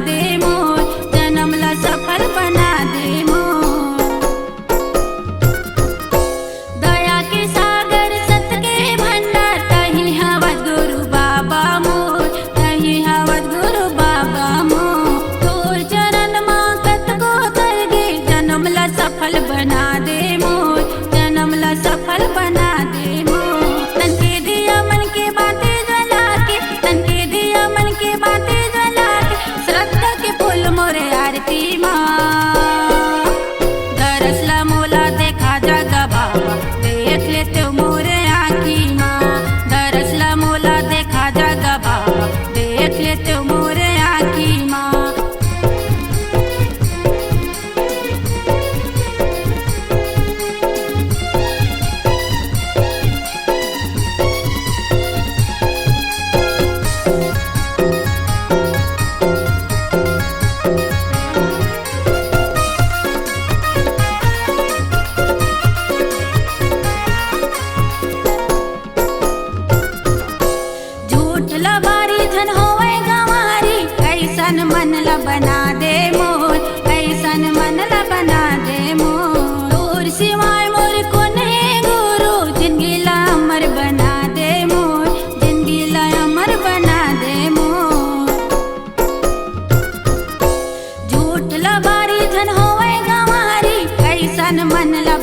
दे मोर, जन्म ला सफल बना दे मोर। दया के सागर सत के भंडार, तही हवत गुरु बाबा मोर, तही हवत गुरु बाबा मोर। तोर चरण मां कत को करगे, जन्म ला सफल बना दे मोर, जन्म ला सफल बना दे मोर। तन के दिया मन के बातें जला के, तन के दिया मन के बातें जला के, श्रद्धा के फूल मोरे आरती माँ। दरसला मोला देखा जगा बाबा, देख लेते मोरे आँखी माँ। दरसला मोला देखा जगा बाबा, देख लेते मोरे आँखी माँ। झूठ लबारी धन होवे गंवारी, कैसन मन ला बना दे मोर, कैसन मन ला बना दे मोर। तोर सिवाय मोर को नहीं गुरु, जिंदगी ला अमर बना दे मोर, जिंदगी ला अमर बना दे मोर। झूठ लबारी धन होवे गंवारी, कैसन मन ला